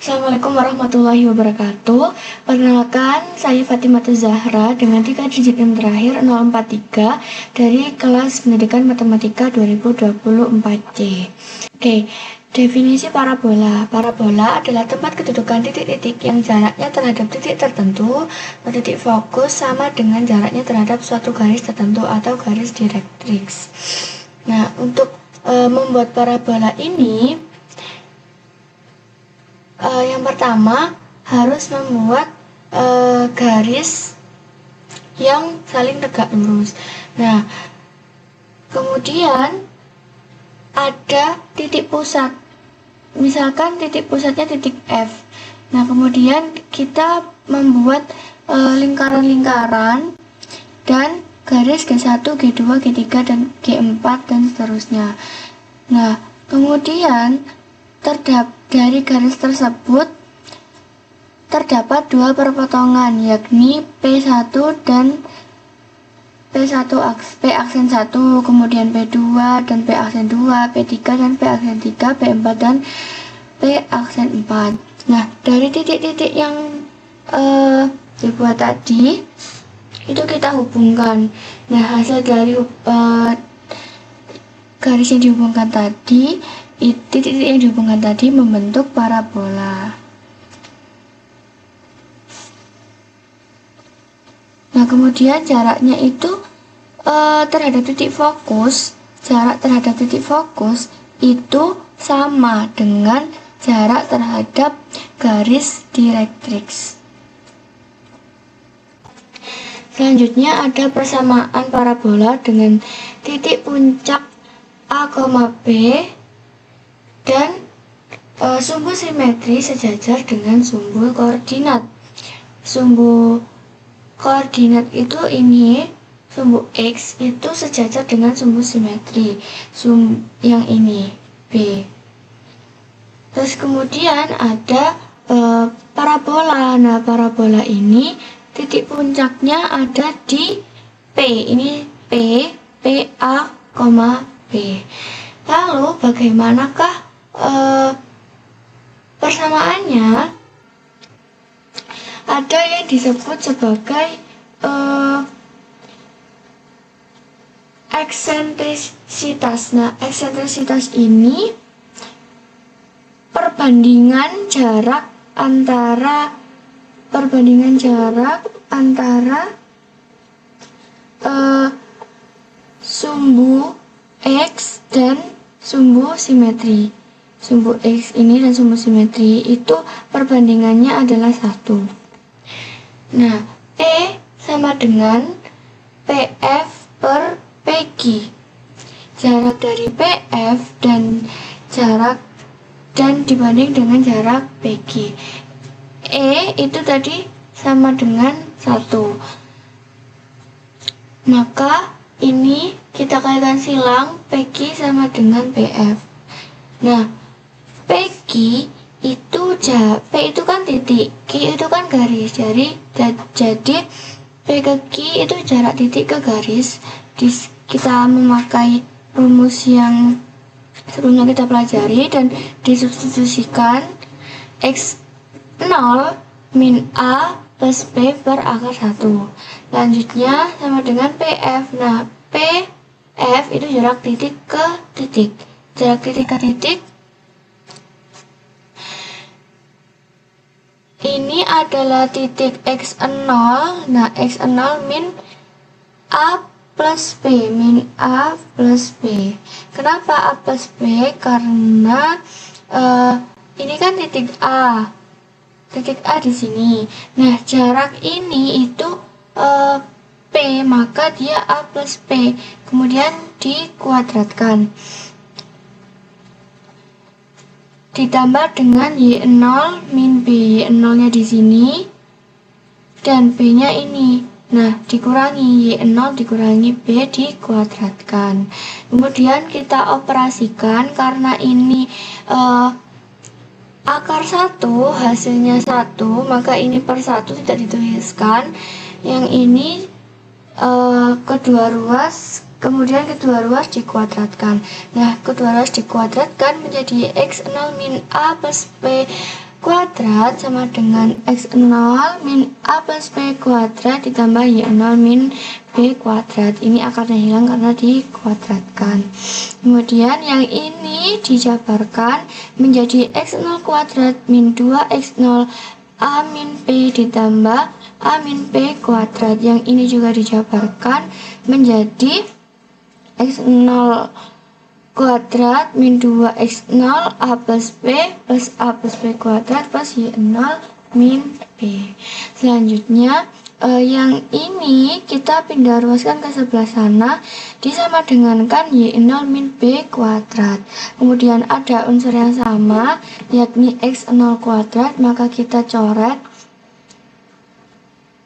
Assalamualaikum warahmatullahi wabarakatuh. Perkenalkan, saya Fatimah Zahra dengan 3 digit yang terakhir 043 dari kelas Pendidikan Matematika 2024C. Oke, definisi parabola. Parabola adalah tempat kedudukan titik-titik yang jaraknya terhadap titik tertentu atau titik fokus sama dengan jaraknya terhadap suatu garis tertentu atau garis direktrix. Nah, untuk membuat parabola ini, yang pertama harus membuat garis yang saling tegak lurus. Nah, kemudian ada titik pusat. Misalkan titik pusatnya titik F. Nah, kemudian kita membuat lingkaran-lingkaran dan garis G1, G2, G3, dan G4 dan seterusnya. Nah, kemudian dari garis tersebut terdapat dua perpotongan, yakni P1 dan P1 P aksen 1, kemudian P2 dan P aksen 2, P3 dan P aksen 3, P4 dan P aksen 4. Nah, dari titik-titik yang dibuat tadi itu kita hubungkan. Nah, hasil dari garis yang dihubungkan tadi, titik-titik yang dihubungkan tadi membentuk parabola. Nah, kemudian jaraknya itu terhadap titik fokus, jarak terhadap titik fokus itu sama dengan jarak terhadap garis direktrix. Selanjutnya ada persamaan parabola dengan titik puncak A, B dan sumbu simetri sejajar dengan sumbu koordinat. Sumbu koordinat itu ini, sumbu X itu sejajar dengan sumbu simetri, yang ini B. Terus kemudian ada parabola. Nah, parabola ini titik puncaknya ada di P. Ini P A, B. Lalu bagaimanakah persamaannya? Ada yang disebut sebagai eksentrisitas. Nah, eksentrisitas ini perbandingan jarak antara sumbu X dan sumbu simetri. Sumbu X ini dan sumbu simetri itu perbandingannya adalah 1. Nah, P sama dengan PF per PQ. Jarak dari PF dan dibanding dengan jarak PQ. E itu tadi sama dengan 1. Maka ini kita kalikan silang, PQ sama dengan PF. Nah, PQ itu P itu kan titik, Q itu kan garis. Jadi P ke Q itu jarak titik ke garis. Kita memakai rumus yang sebelumnya kita pelajari dan disubstitusikan X0 min A plus P per akar 1. Selanjutnya sama dengan PF. Nah, PF itu jarak titik ke titik. Jarak titik ke titik ini adalah titik X0. Nah, X0 min A plus P, min A plus P. Kenapa A plus P? Karena ini kan titik A. Titik A di sini. Nah, jarak ini itu P, maka dia A plus P. Kemudian dikuadratkan. Ditambah dengan Y0 min B. Y0 nya di sini dan B nya ini. Nah, dikurangi Y0 dikurangi B dikuadratkan. Kemudian kita operasikan karena ini akar 1 hasilnya 1, maka ini per 1 tidak dituliskan. Yang ini kedua ruas Kemudian kedua ruas dikuadratkan. Nah, kedua ruas dikuadratkan menjadi X0 min A plus P kuadrat sama dengan x0 min A plus B kuadrat ditambah y0 min B kuadrat. Ini akarnya hilang karena dikuadratkan. Kemudian yang ini dijabarkan menjadi x0 kuadrat min 2x0 A min B ditambah A min B kuadrat. Yang ini juga dijabarkan menjadi x0 kuadrat min 2x0 A plus B kuadrat plus y0 min B. Selanjutnya yang ini kita pindah ruaskan ke sebelah sana, disama dengankan y0 min B kuadrat. Kemudian ada unsur yang sama yakni x0 kuadrat, maka kita coret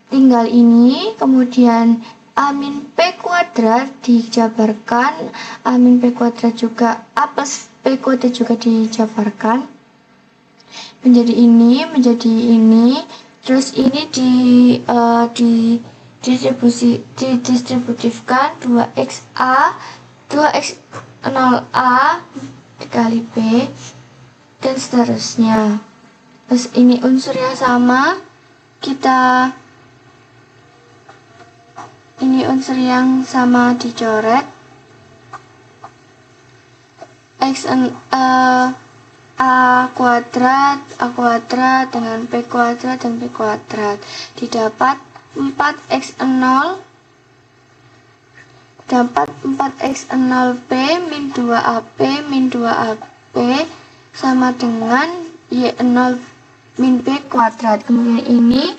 tinggal ini. Kemudian A min B kuadrat dijabarkan, A min B kuadrat juga, A plus B kuadrat juga dijabarkan menjadi ini, terus ini didistributifkan 2x0a dikali B dan seterusnya. Terus ini unsur yang sama, ini unsur yang sama dicoret, A kuadrat dengan B kuadrat dan B kuadrat didapat 4x0 4x0b min 2ab min 2ab sama dengan y0 min B kuadrat. Kemudian ini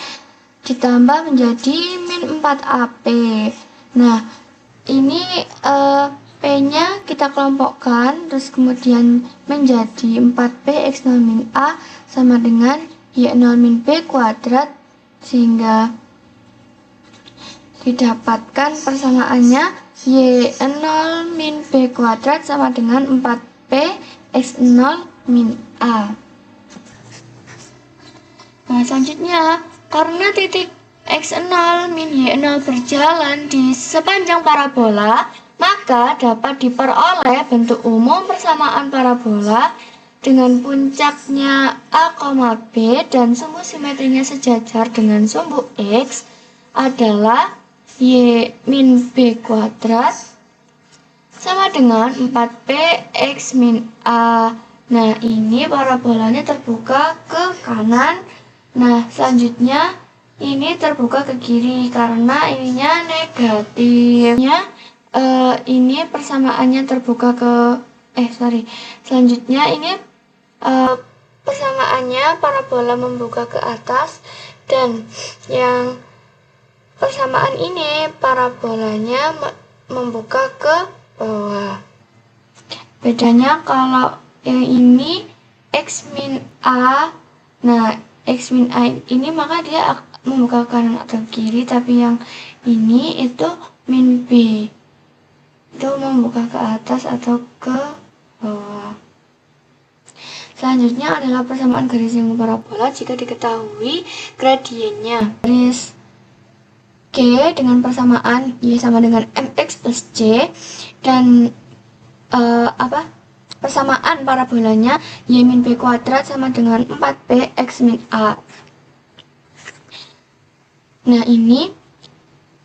ditambah menjadi min 4ab. Nah, ini P-nya kita kelompokkan, terus kemudian menjadi 4P x0 min A sama dengan y0 min B kuadrat, sehingga didapatkan persamaannya y0 min B kuadrat sama dengan 4P x0 min A. Nah, selanjutnya karena titik x0 min y0 berjalan di sepanjang parabola, maka dapat diperoleh bentuk umum persamaan parabola dengan puncaknya A, B dan sumbu simetrinya sejajar dengan sumbu X adalah Y min B kuadrat sama dengan 4P X min A. Nah, ini parabolanya terbuka ke kanan. Nah, selanjutnya ini terbuka ke kiri karena ininya negatifnya. Ini persamaannya terbuka ke selanjutnya ini persamaannya parabola membuka ke atas, dan yang persamaan ini parabolanya membuka ke bawah. Bedanya kalau yang ini X min A, nah X min A ini maka dia membuka ke kanan atau kiri, tapi yang ini itu min B itu membuka ke atas atau ke bawah. Selanjutnya adalah persamaan garis yang parabola jika diketahui gradiennya. Garis G dengan persamaan Y sama dengan MX plus C, dan persamaan parabolanya Y min B kuadrat sama dengan 4B X min A. Nah, ini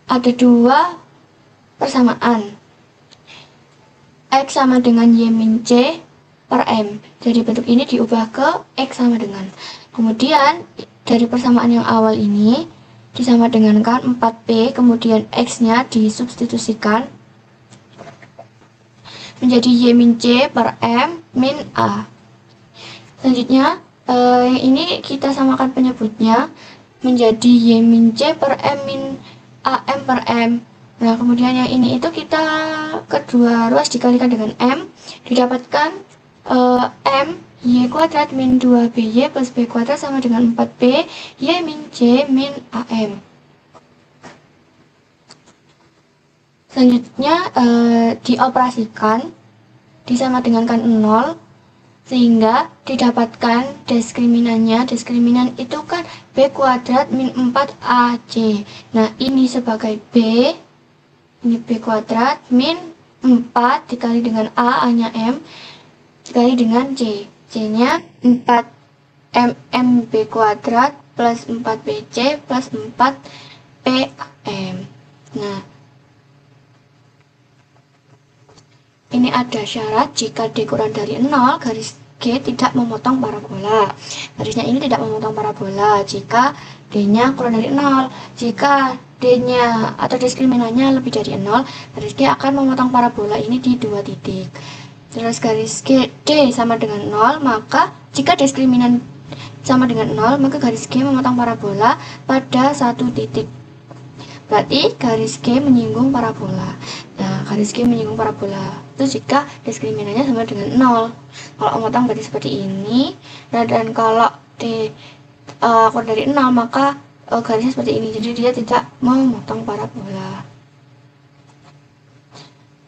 ada dua persamaan, X sama dengan Y min C per M. Jadi bentuk ini diubah ke X sama dengan. Kemudian dari persamaan yang awal ini disama dengankan 4P, kemudian X-nya disubstitusikan menjadi Y min C per M min A. Selanjutnya ini kita samakan penyebutnya menjadi Y min C per M min AM per M. Nah, kemudian yang ini itu kita kedua ruas dikalikan dengan M, didapatkan M Y kuadrat min 2BY plus B kuadrat sama dengan 4B Y min C min AM. Selanjutnya dioperasikan, disama dengankan 0, sehingga didapatkan diskriminan itu kan B kuadrat min 4AC. Nah, ini sebagai B, ini B kuadrat min 4 dikali dengan A, A nya M, dikali dengan C, C nya 4 MB kuadrat plus 4BC plus 4PM. Nah, ini ada syarat jika D kurang dari 0, garis G tidak memotong parabola. Garisnya ini tidak memotong parabola jika D-nya kurang dari 0. Jika D-nya atau diskriminannya lebih dari 0, garis G akan memotong parabola ini di 2 titik. Terus garis G D sama dengan 0, maka jika diskriminan sama dengan 0, maka garis G memotong parabola pada 1 titik. Berarti garis G menyinggung parabola. Nah, garis G menyinggung parabola itu jika diskriminannya sama dengan 0. Kalau memotong berarti seperti ini. Nah, dan kalau D kurang dari 0, maka garisnya seperti ini. Jadi dia tidak memotong parabola.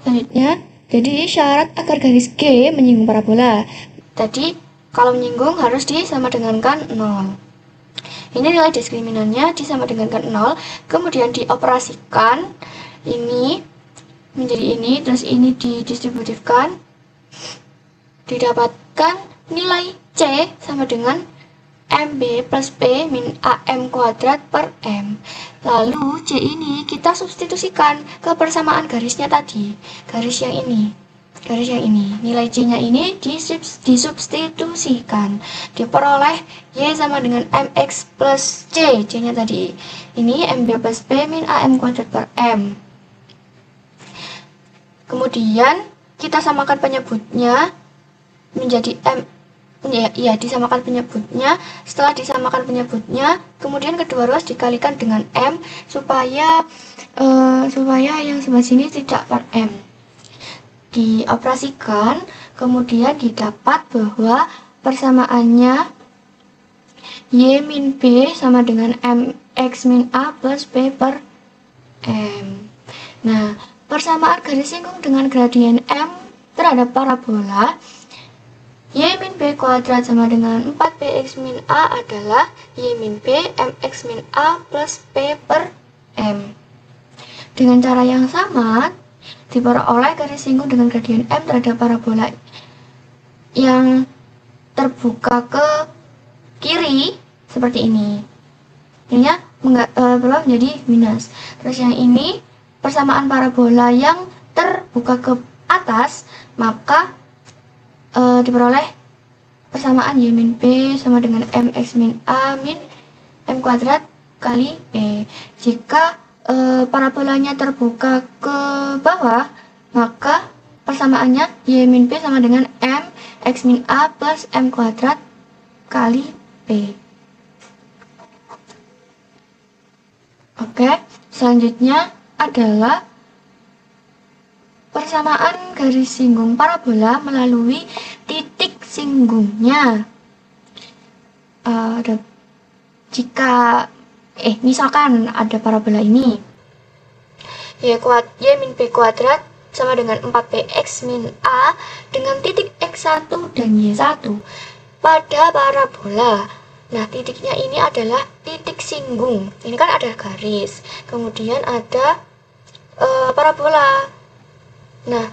Selanjutnya, jadi syarat agar garis G menyinggung parabola. Tadi kalau menyinggung harus disama dengankan 0. Ini nilai diskriminannya disama dengankan 0, kemudian dioperasikan ini menjadi ini, terus ini didistributifkan, didapatkan nilai C sama dengan MB plus P min AM kuadrat per M. Lalu C ini kita substitusikan ke persamaan garisnya tadi, garis yang ini. Nilai C-nya ini disubstitusikan, diperoleh Y sama dengan MX plus C, C-nya tadi. Ini MB plus P min AM kuadrat per M. Kemudian kita samakan penyebutnya menjadi M. Ya, disamakan penyebutnya. Setelah disamakan penyebutnya, kemudian kedua ruas dikalikan dengan M supaya yang sebelah sini tidak per M. Dioperasikan, kemudian didapat bahwa persamaannya Y min B sama dengan MX min A plus B per M. Nah, persamaan garis singgung dengan gradien M terhadap parabola Y min B kuadrat sama dengan 4BX min A adalah Y min B MX min A plus P per M. Dengan cara yang sama, diperoleh garis singgung dengan gradien M terhadap parabola yang terbuka ke kiri seperti ini. Ininya berubah menjadi minus. Terus yang ini persamaan parabola yang terbuka ke atas, maka diperoleh persamaan Y min B sama dengan MX min A min M kuadrat kali P. Jika parabolanya terbuka ke bawah, maka persamaannya Y min P sama dengan M X min A plus M kuadrat kali P. Oke, selanjutnya adalah persamaan garis singgung parabola melalui titik singgungnya. Misalkan ada parabola ini Y min B kuadrat sama dengan 4BX min A dengan titik X1 dan Y1 pada parabola. Nah, titiknya ini adalah titik singgung. Ini kan ada garis, kemudian ada parabola. Nah,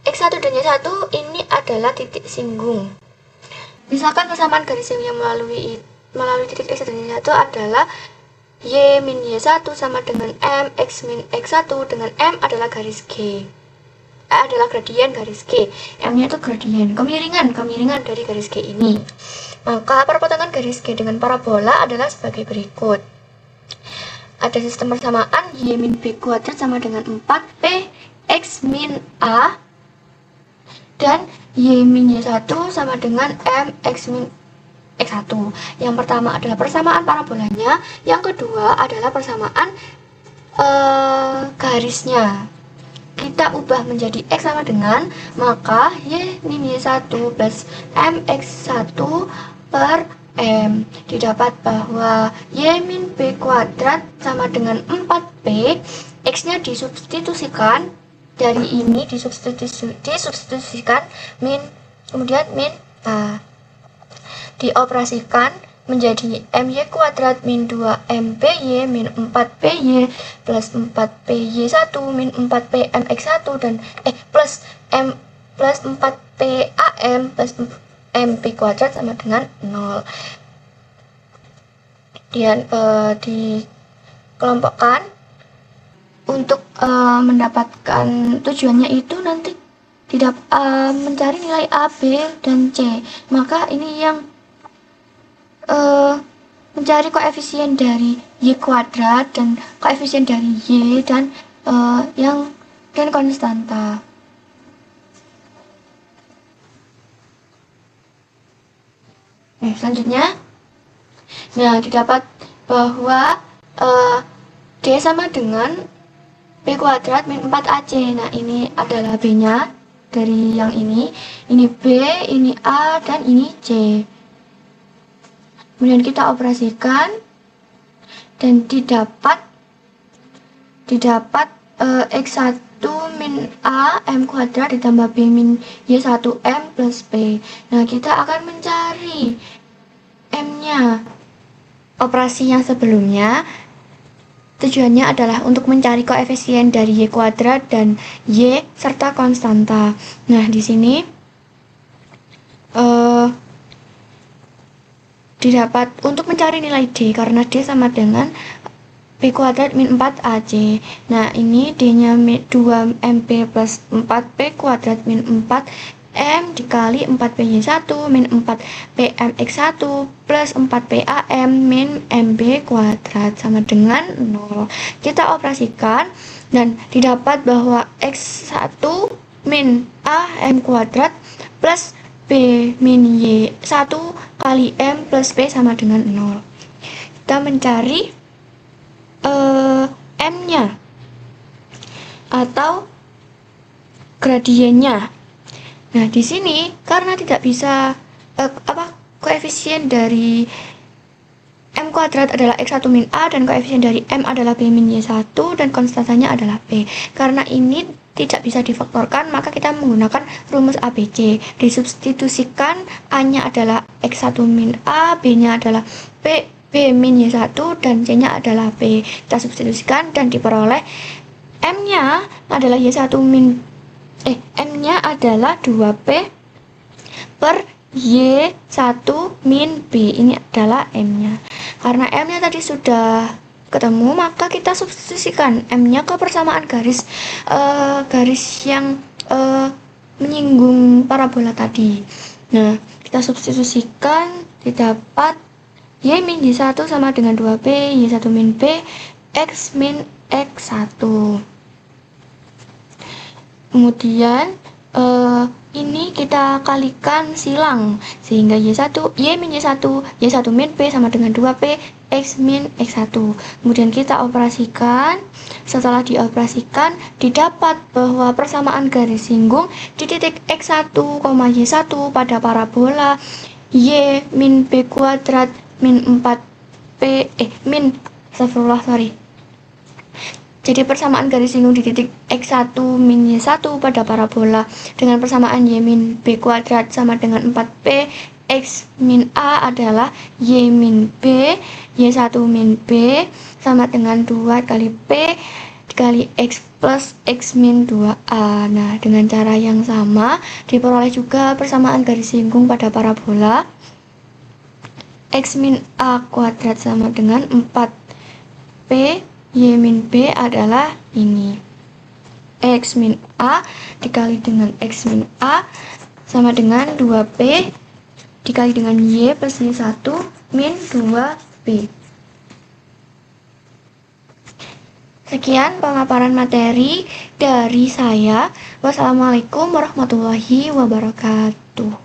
X1 dan Y1 ini adalah titik singgung. Misalkan persamaan garis singgungnya melalui titik X1 dan Y1 adalah Y min Y1 sama dengan M X min X1 dengan M adalah garis G. Adalah gradien garis G. M-nya itu gradien, kemiringan dari garis G ini. Maka perpotongan garis G dengan parabola adalah sebagai berikut. Ada sistem persamaan Y min B kuadrat sama dengan 4P X min A dan Y min Y1 sama dengan M X min X1. Yang pertama adalah persamaan parabolanya, yang kedua adalah persamaan garisnya. Kita ubah menjadi X sama dengan, maka Y min Y1 plus MX1 per M. Didapat bahwa Y min B kuadrat sama dengan 4P, X-nya disubstitusikan, dari ini disubstitusikan kemudian min A. Dioperasikan menjadi MY kuadrat min 2MPY min 4PY plus 4PY1 min 4PMX1 dan plus 4PAM plus MP kuadrat sama dengan 0. Kemudian dikelompokkan untuk mendapatkan tujuannya itu nanti tidak mencari nilai A, B, dan C. Maka ini yang mencari koefisien dari Y kuadrat dan koefisien dari Y dan konstanta. Selanjutnya, didapat bahwa D sama dengan B kuadrat min 4AC. Nah, ini adalah B-nya dari yang ini B, ini A, dan ini C. Kemudian kita operasikan dan didapat X1 min A M kuadrat ditambah B min Y1 M plus P. Nah, kita akan mencari M-nya. Operasi yang sebelumnya tujuannya adalah untuk mencari koefisien dari Y kuadrat dan Y serta konstanta. Nah, di sini didapat untuk mencari nilai D karena D sama dengan B kuadrat min 4AC. Nah, ini D-nya 2MP plus 4P kuadrat min 4M dikali 4PY1 min 4PMX1 plus 4PAM min MB kuadrat sama dengan 0. Kita operasikan dan didapat bahwa X1 min AM kuadrat plus B min Y1 kali M plus P sama dengan 0. Kita mencari M-nya atau gradiennya. Nah, di sini karena tidak bisa koefisien dari M kuadrat adalah X1 min A dan koefisien dari M adalah B min Y1 dan konstantanya adalah P. Karena ini tidak bisa difaktorkan, maka kita menggunakan rumus ABC. Disubstitusikan, A-nya adalah X1 min A, B-nya adalah B min Y1 dan C-nya adalah P. Kita substitusikan dan diperoleh M-nya adalah M-nya adalah 2P per Y1 min B. Ini adalah M-nya. Karena M-nya tadi sudah ketemu, maka kita substitusikan M-nya ke persamaan garis yang menyinggung parabola tadi. Nah, kita substitusikan, didapat Y min Y1 sama dengan 2P Y1 min B X min X1. Kemudian ini kita kalikan silang sehingga Y min Y1 min B sama dengan 2P X min X1. Kemudian kita operasikan. Setelah dioperasikan, didapat bahwa persamaan garis singgung di titik X1, Y1 pada parabola Y min B kuadrat min 4P Jadi persamaan garis singgung di titik X1 min Y1 pada parabola dengan persamaan Y min B kuadrat sama dengan 4P X min A adalah Y min B Y1 min B sama dengan 2 kali P dikali X plus X min 2A. Nah, dengan cara yang sama diperoleh juga persamaan garis singgung pada parabola X min A kuadrat sama dengan 4P Y min B adalah ini. X min A dikali dengan X min A sama dengan 2P dikali dengan Y plus Y1 min 2P. Sekian pemaparan materi dari saya. Wassalamualaikum warahmatullahi wabarakatuh.